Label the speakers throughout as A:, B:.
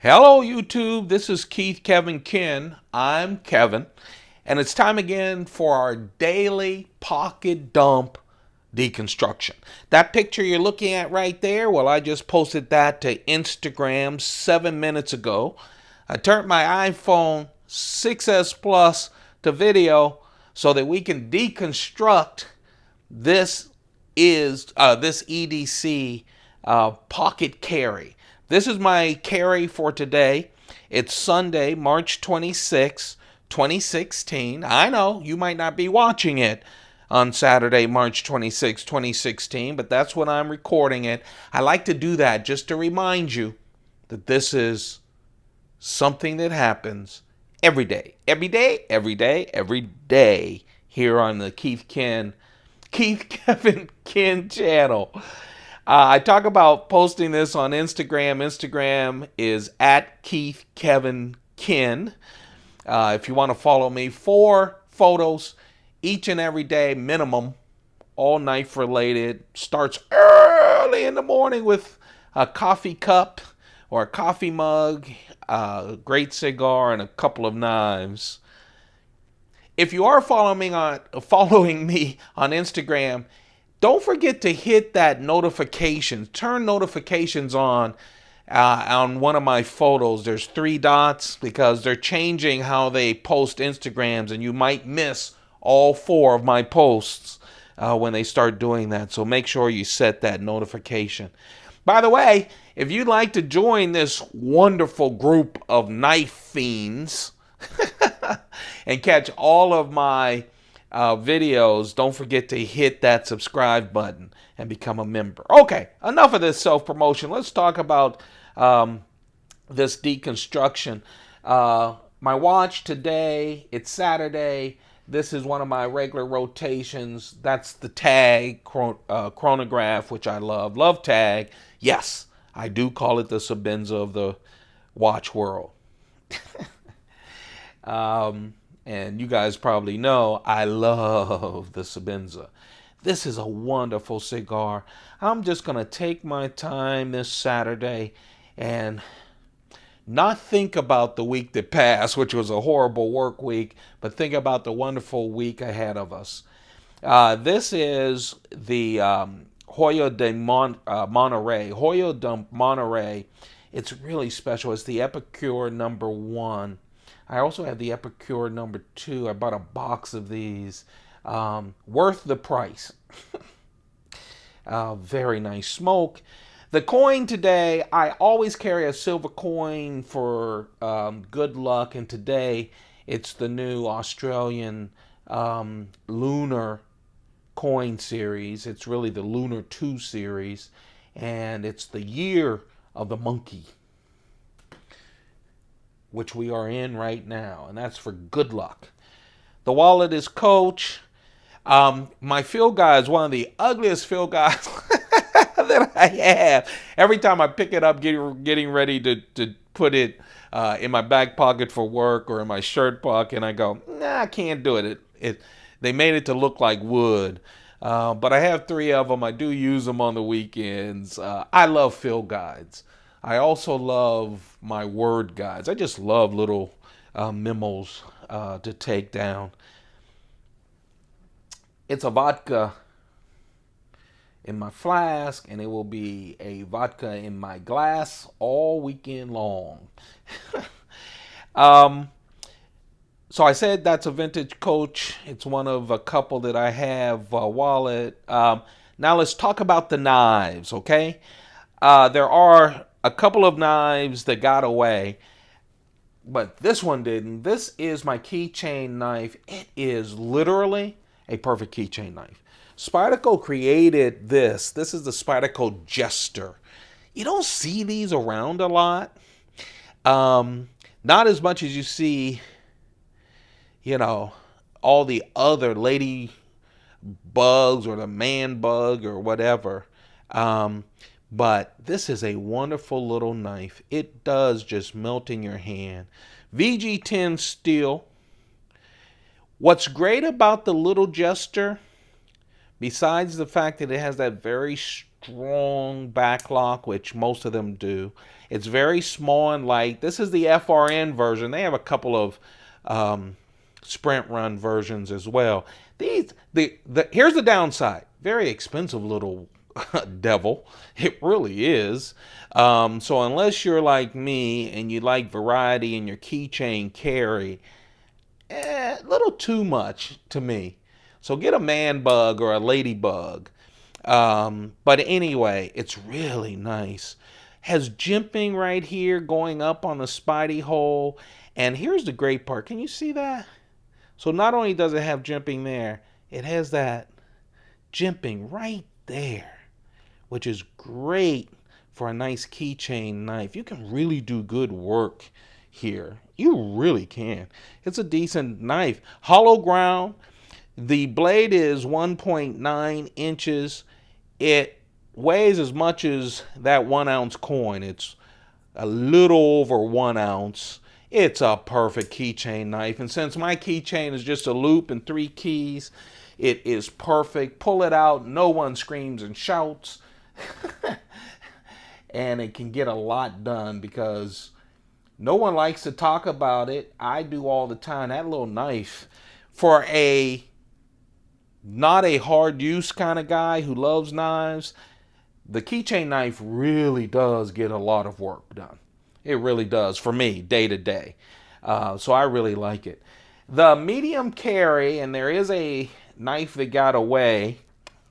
A: Hello, YouTube. This is Keith Kevin Ken. I'm Kevin, and it's time again for our daily pocket dump deconstruction. That picture you're looking at right there, well, I just posted that to Instagram 7 minutes ago. I turned my iPhone 6S Plus to video so that we can deconstruct this this EDC pocket carry. This is my carry for today. It's Sunday, March 26, 2016. I know you might not be watching it on Saturday, March 26, 2016, but that's when I'm recording it. I like to do that just to remind you that this is something that happens every day, every day here on the Keith Kevin Ken channel. I talk about posting this on Instagram. Instagram is at Keith Kevin Ken. If you want to follow me, 4 photos each and every day, minimum, all knife related. Starts early in the morning with a coffee cup or a coffee mug, a great cigar, and a couple of knives. If you are following me on Instagram, don't forget to hit that notification. Turn notifications on one of my photos. There's 3 dots because they're changing how they post Instagrams, and you might miss all 4 of my posts when they start doing that. So make sure you set that notification. By the way, if you'd like to join this wonderful group of knife fiends and catch all of my videos, don't forget to hit that subscribe button and become a member. Okay, enough of this self-promotion. Let's talk about this deconstruction. My watch today, it's Saturday. This is one of my regular rotations. That's the Tag chronograph, which I love. Love Tag. Yes, I do call it the Spyderco of the watch world. And you guys probably know I love the Spyderco. This is a wonderful cigar. I'm just going to take my time this Saturday and not think about the week that passed, which was a horrible work week, but think about the wonderful week ahead of us. This is the Hoyo de Monterey. Hoyo de Monterey. It's really special. It's the Epicure #1. I also have the Epicure #2. I bought a box of these. Worth the price. Very nice smoke. The coin today, I always carry a silver coin for good luck, and today it's the new Australian Lunar coin series. It's really the Lunar 2 series, and it's the year of the monkey, which we are in right now, and that's for good luck. The wallet is Coach. My field guy is one of the ugliest field guys that I have. Every time I pick it up, getting ready to put it in my back pocket for work or in my shirt pocket, and I go, nah, I can't do it. They made it to look like wood. But I have 3 of them. I do use them on the weekends. I love field guides. I also love my word guides. I just love little memos to take down. It's a vodka in my flask, and it will be a vodka in my glass all weekend long. So I said that's a vintage Coach. It's one of a couple that I have wallet. Now let's talk about the knives, okay? There are a couple of knives that got away, but this one didn't. This is my keychain knife. It is literally a perfect keychain knife. Spyderco created this. This is the Spyderco Jester. You don't see these around a lot. Not as much as you see, all the other lady bugs or the man bug or whatever. But this is a wonderful little knife. It does just melt in your hand. VG10 steel. What's great about the little Jester, besides the fact that it has that very strong back lock, which most of them do. It's very small and light. This is the FRN version. They have a couple of sprint run versions as well. Here's the downside. Very expensive little devil. It really is. So unless you're like me and you like variety in your keychain carry, a little too much to me. So get a man bug or a ladybug. But anyway, it's really nice. Has jimping right here going up on the Spidey hole. And here's the great part. Can you see that? So not only does it have jimping there, it has that jimping right there, which is great for a nice keychain knife. You can really do good work here. You really can. It's a decent knife. Hollow ground. The blade is 1.9 inches. It weighs as much as that 1 ounce coin. It's a little over 1 ounce. It's a perfect keychain knife. And since my keychain is just a loop and 3 keys, it is perfect. Pull it out. No one screams and shouts. And it can get a lot done because no one likes to talk about it. I do all the time. That little knife, for a not a hard use kind of guy who loves knives, the keychain knife really does get a lot of work done. It really does for me day to day. So I really like it. The medium carry, and there is a knife that got away,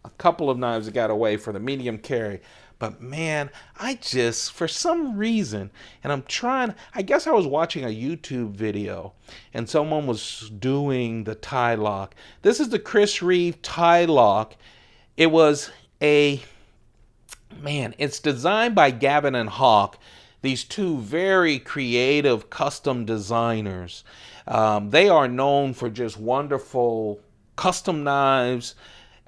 A: a couple of knives that got away for the medium carry. But man, I just, for some reason, and I guess I was watching a YouTube video and someone was doing the tie lock. This is the Chris Reeve tie lock. It was it's designed by Gavin and Hawk, these two very creative custom designers. They are known for just wonderful custom knives.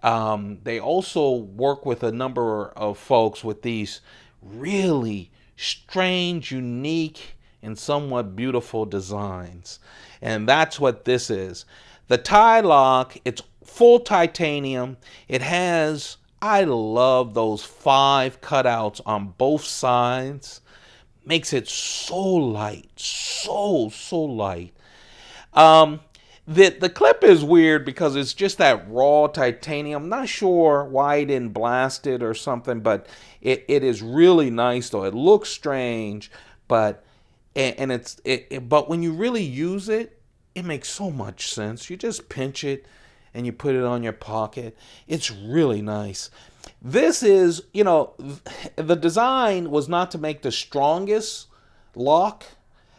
A: They also work with a number of folks with these really strange, unique, and somewhat beautiful designs. And that's what this is. The tie lock, it's full titanium. It has, I love those 5 cutouts on both sides. Makes it so light, so light. The clip is weird because it's just that raw titanium. I'm not sure why he didn't blast it or something, but it is really nice though. It looks strange, but when you really use it, it makes so much sense. You just pinch it and you put it on your pocket. It's really nice. This is, the design was not to make the strongest lock.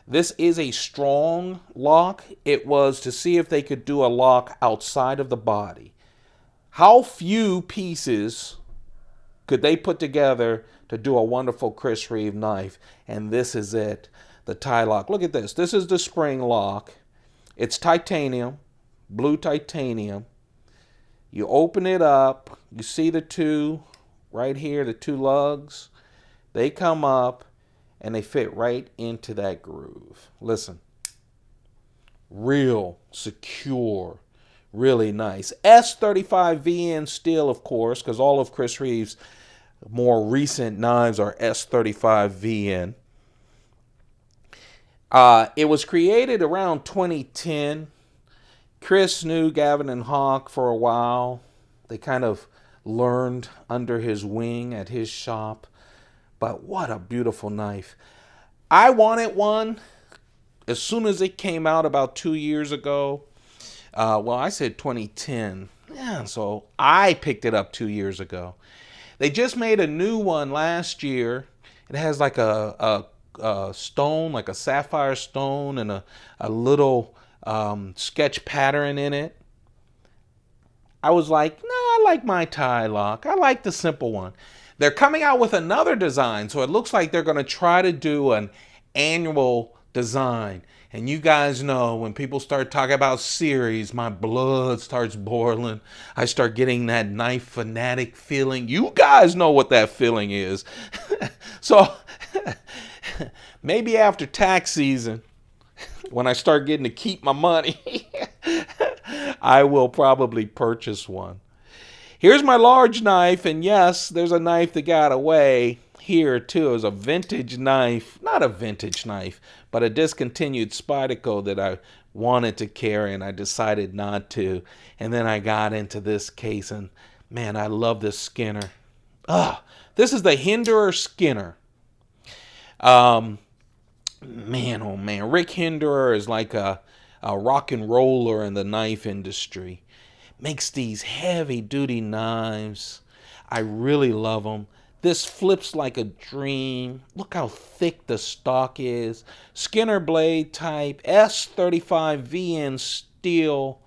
A: This is a strong lock. It was to see if they could do a lock outside of the body. How few pieces could they put together to do a wonderful Chris Reeve knife? And this is it, the tie lock. Look at this. This is the spring lock. It's titanium, blue titanium. You open it up. You see the two right here, the 2 lugs. They come up. And they fit right into that groove. Listen. Real secure. Really nice. S35 VN steel, of course, because all of Chris Reeve's more recent knives are S35 VN. It was created around 2010. Chris knew Gavin and Hawk for a while. They kind of learned under his wing at his shop. But what a beautiful knife. I wanted one as soon as it came out about 2 years ago. I said 2010. Yeah, so I picked it up 2 years ago. They just made a new one last year. It has like a stone, like a sapphire stone, and a little sketch pattern in it. I was like, no, I like my tie lock. I like the simple one. They're coming out with another design, so it looks like they're going to try to do an annual design. And you guys know when people start talking about series, my blood starts boiling. I start getting that knife fanatic feeling. You guys know what that feeling is. So maybe after tax season, when I start getting to keep my money, I will probably purchase one. Here's my large knife, and yes, there's a knife that got away here too. It was a vintage knife, not a vintage knife, but a discontinued Spyderco that I wanted to carry, and I decided not to. And then I got into this case, and man, I love this Skinner. This is the Hinderer Skinner. Man, oh man, Rick Hinderer is like a rock and roller in the knife industry. Makes these heavy duty knives. I really love them. This flips like a dream. Look how thick the stock is. Skinner blade type, S35VN steel.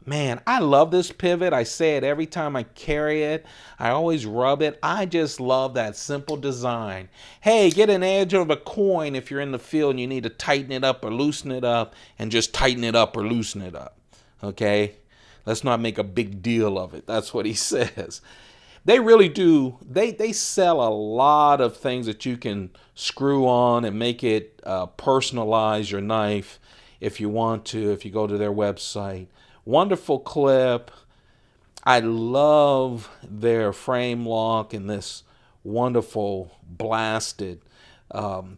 A: Man, I love this pivot. I say it every time I carry it. I always rub it. I just love that simple design. Hey, get an edge of a coin if you're in the field and you need to tighten it up or loosen it up, and just tighten it up or loosen it up. Okay? Let's not make a big deal of it. That's what he says. They really do. They sell a lot of things that you can screw on and make it personalize your knife if you want to, if you go to their website. Wonderful clip. I love their frame lock and this wonderful blasted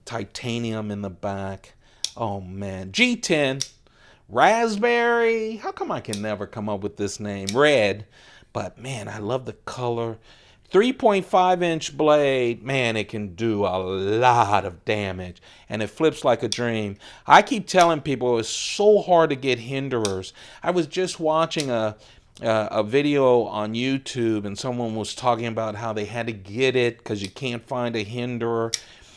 A: titanium in the back. Oh man. G10. Raspberry. How come I can never come up with this name? Red. But man, I love the color. 3.5-inch blade. Man, it can do a lot of damage. And it flips like a dream. I keep telling people it's so hard to get Hinderers. I was just watching a video on YouTube, and someone was talking about how they had to get it because you can't find a Hinderer.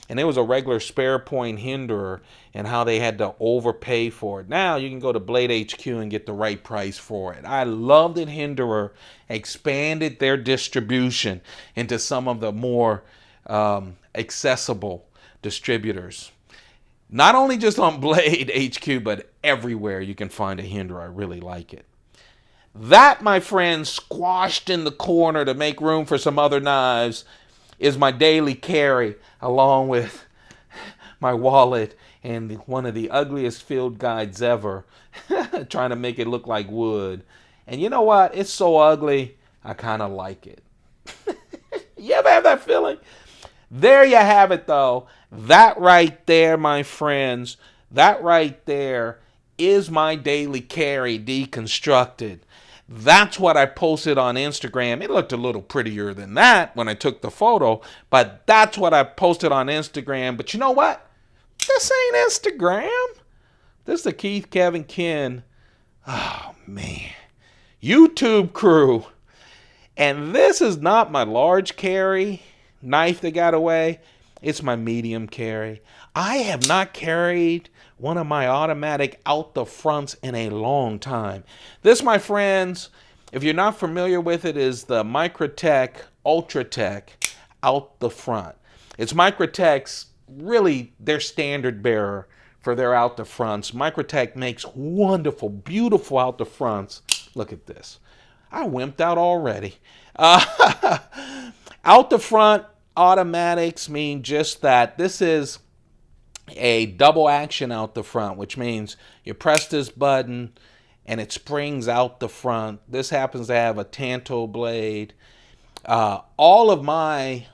A: And it was a regular spare point Hinderer, and how they had to overpay for it. Now you can go to Blade HQ and get the right price for it. I love that Hinderer expanded their distribution into some of the more accessible distributors. Not only just on Blade HQ, but everywhere you can find a Hinderer. I really like it. That, my friends, squashed in the corner to make room for some other knives, is my daily carry, along with my wallet and one of the ugliest field guides ever, trying to make it look like wood. And you know what? It's so ugly, I kind of like it. You ever have that feeling? There you have it, though. That right there, my friends, that right there is my daily carry deconstructed. That's what I posted on Instagram. It looked a little prettier than that when I took the photo, but that's what I posted on Instagram. But you know what? This ain't Instagram. This is the Keith, Kevin, Ken. Oh, man. YouTube crew. And this is not my large carry knife that got away. It's my medium carry. I have not carried one of my automatic out the fronts in a long time. This, my friends, if you're not familiar with it, is the Microtech Ultratech out the front. It's Microtech's really their standard bearer for their out the fronts. Microtech makes wonderful, beautiful out the fronts. Look at this. I wimped out already. Out the front automatics mean just that. This is a double action out the front, which means you press this button and it springs out the front. This happens to have a Tanto blade. All of my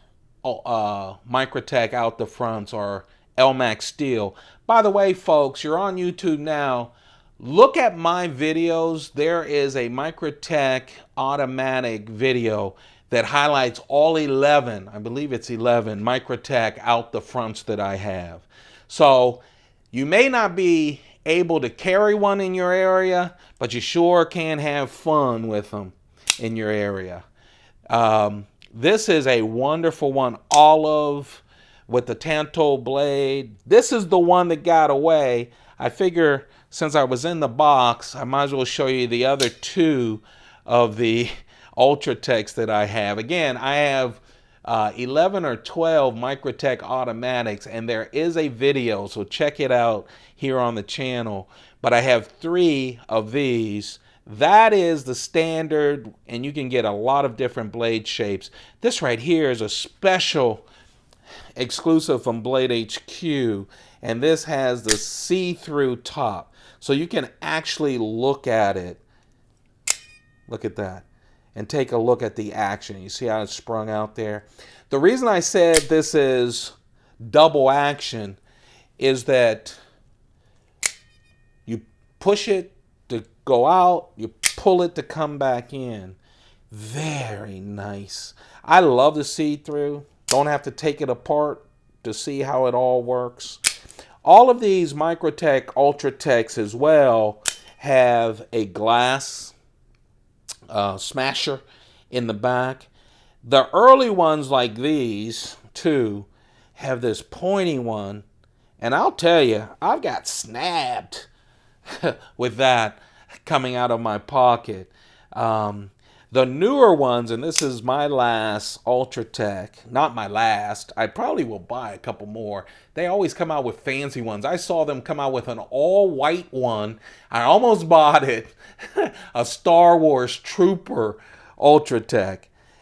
A: Microtech out the fronts are Elmax steel. By the way, folks, you're on YouTube now. Look at my videos. There is a Microtech automatic video that highlights all 11, I believe it's 11, Microtech out the fronts that I have. So you may not be able to carry one in your area, but you sure can have fun with them in your area. This is a wonderful one, olive with the Tanto blade. This is the one that got away. I figure since I was in the box, I might as well show you the other two of the Ultratechs that I have. Again, I have 11 or 12 Microtech automatics, and there is a video, so check it out here on the channel. But I have 3 of these. That is the standard, and you can get a lot of different blade shapes. This right here is a special exclusive from Blade HQ, and this has the see-through top, so you can actually look at it. Look at that. and take a look at the action. You see how it's sprung out there? The reason I said this is double action is that you push it to go out, you pull it to come back in. Very nice. I love the see-through. Don't have to take it apart to see how it all works. All of these Microtech Ultratechs as well have a glass smasher in the back. The early ones like these too have this pointy one, and I'll tell you, I've got snapped with that coming out of my pocket. The newer ones, and this is my last Ultratech, not my last, I probably will buy a couple more. They always come out with fancy ones. I saw them come out with an all-white one. I almost bought it, a Star Wars Trooper Ultratech.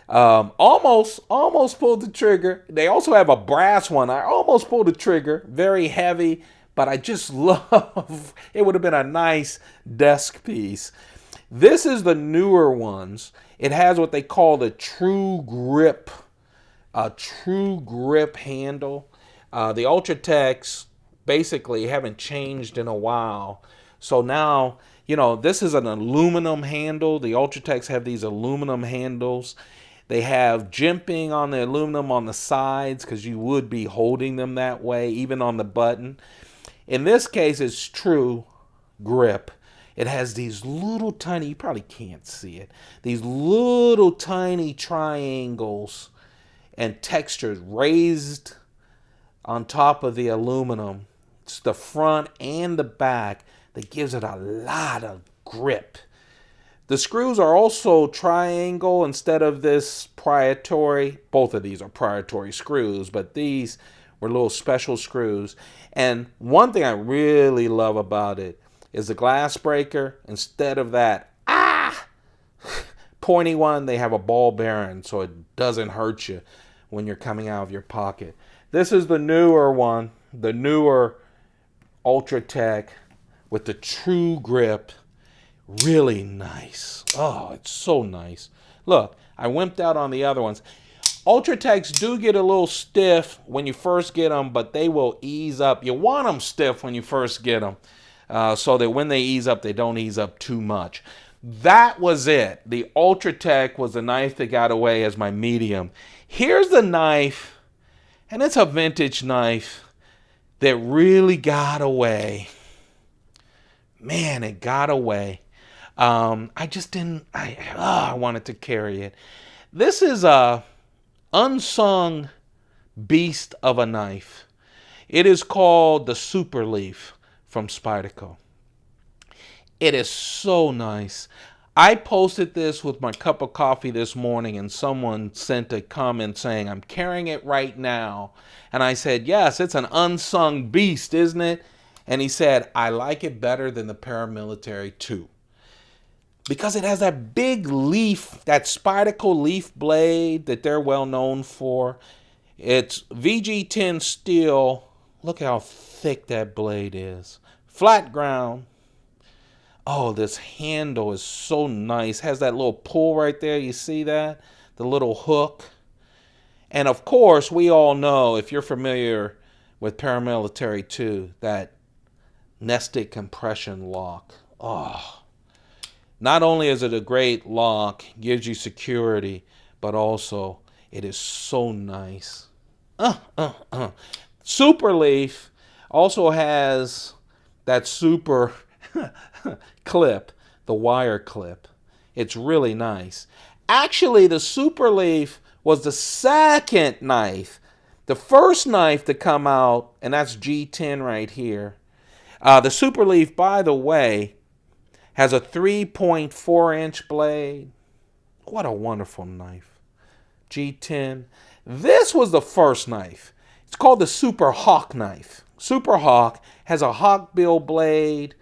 A: Almost pulled the trigger. They also have a brass one. I almost pulled the trigger, very heavy, but I just love, it would have been a nice desk piece. This is the newer ones. It has what they call the true grip, a true grip handle. The Ultratechs basically haven't changed in a while. So now, you know, this is an aluminum handle. The Ultratechs have these aluminum handles. They have jimping on the aluminum on the sides because you would be holding them that way, even on the button. In this case, it's true grip. It has these little tiny, you probably can't see it, these little tiny triangles and textures raised on top of the aluminum. It's the front and the back that gives it a lot of grip. The screws are also triangle instead of this proprietary. Both of these are proprietary screws, but these were little special screws. And one thing I really love about it is the glass breaker. Instead of that pointy one, they have a ball bearing so it doesn't hurt you when you're coming out of your pocket. This is the newer one, the newer Ultratech with the true grip. Really nice. Oh, it's so nice. Look, I wimped out on the other ones. Ultratechs do get a little stiff when you first get them, but they will ease up. You want them stiff when you first get them. So that when they ease up, they don't ease up too much. That was it. The Ultratech was the knife that got away as my medium. Here's the knife, and it's a vintage knife that really got away. Man, it got away. I just didn't, I wanted to carry it. This is a unsung beast of a knife. It is called the Super Leaf from Spyderco. It is so nice. I posted this with my cup of coffee this morning, and someone sent a comment saying, I'm carrying it right now. And I said, yes, it's an unsung beast, isn't it? And he said, I like it better than the Paramilitary 2. Because it has that big leaf, that Spyderco leaf blade that they're well known for. It's VG10 steel. Look how thick that blade is. Flat ground. Oh, this handle is so nice. Has that little pull right there. You see that? The little hook. And of course, we all know, if you're familiar with Paramilitary 2, that nested compression lock. Oh. Not only is it a great lock, gives you security, but also it is so nice. Super Leaf also has that super clip, the wire clip. It's really nice. Actually, the Super Leaf was the second knife. The first knife to come out, and that's G10 right here. The Super Leaf, by the way, has a 3.4-inch blade. What a wonderful knife. G10. This was the first knife. It's called the Super Hawk knife. Super Hawk has a hawkbill blade,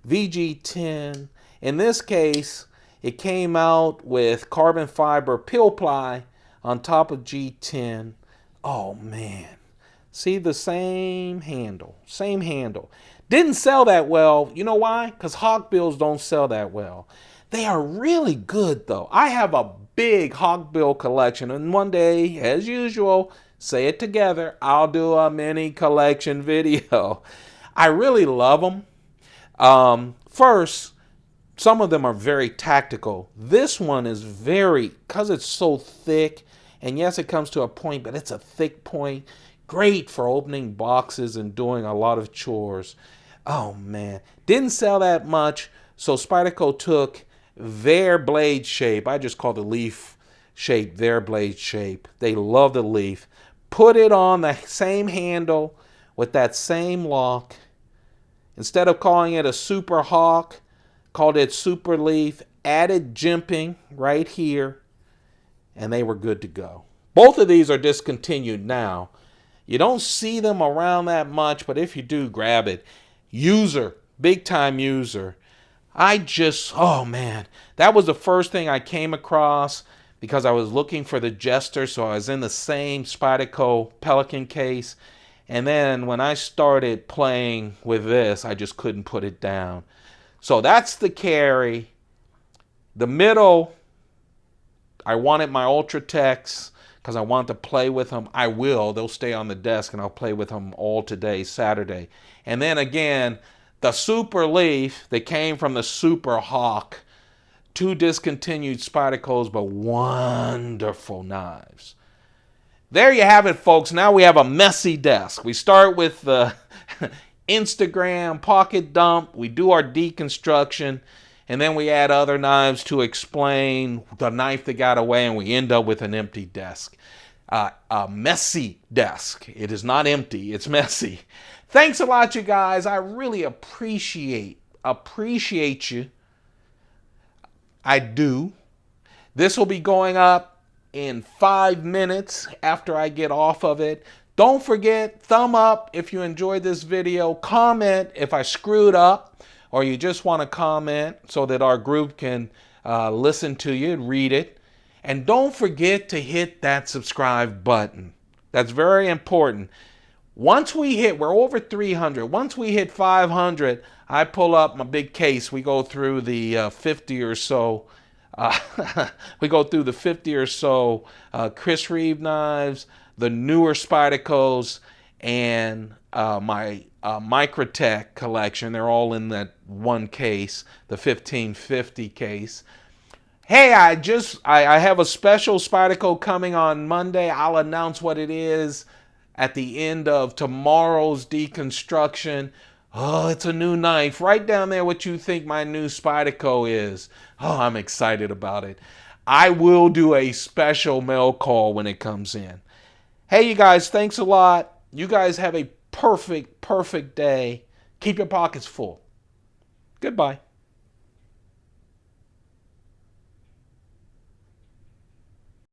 A: VG10. In this case, it came out with carbon fiber pill ply on top of G10. Oh, man. See the same handle. Same handle. Didn't sell that well. You know why? Because hawkbills don't sell that well. They are really good though. I have a big hawkbill collection, and one day, as usual, say it together, I'll do a mini collection video. I really love them. First, some of them are very tactical. This one is because it's so thick, and yes, it comes to a point, but it's a thick point. Great for opening boxes and doing a lot of chores. Oh man, didn't sell that much, so Spyderco took their blade shape. I just call the leaf shape their blade shape. They love the leaf. Put it on the same handle with that same lock. Instead of calling it a super hawk, called it super leaf, added jimping right here, and they were good to go. Both of these are discontinued now. You don't see them around that much, but if you do, grab it. User, big time user. Oh man, that was the first thing I came across because I was looking for the Jester, so I was in the same Spyderco Pelican case. And then when I started playing with this, I just couldn't put it down. So that's the carry. The middle, I wanted my Ultratechs because I want to play with them. I will. They'll stay on the desk, and I'll play with them all today, Saturday. And then again, the Super Leaf that came from the Super Hawk. 2 discontinued Spydercos, but wonderful knives. There you have it, folks. Now we have a messy desk. We start with the Instagram pocket dump. We do our deconstruction. And then we add other knives to explain the knife that got away. And we end up with an empty desk. A messy desk. It is not empty. It's messy. Thanks a lot, you guys. I really appreciate you. I do. This will be going up in 5 minutes after I get off of it. Don't forget, thumb up if you enjoyed this video. Comment if I screwed up, or you just want to comment so that our group can listen to you and read it. And don't forget to hit that subscribe button. That's very important. Once we're over 300. Once we hit 500, I pull up my big case. We go through the 50 or so. Chris Reeve knives, the newer Spydercos, and my Microtech collection. They're all in that one case, the 1550 case. Hey, I have a special Spyderco coming on Monday. I'll announce what it is at the end of tomorrow's deconstruction. Oh, it's a new knife. Write down there what you think my new Spyderco is. Oh, I'm excited about it. I will do a special mail call when it comes in. Hey, you guys, thanks a lot. You guys have a perfect day. Keep your pockets full. Goodbye.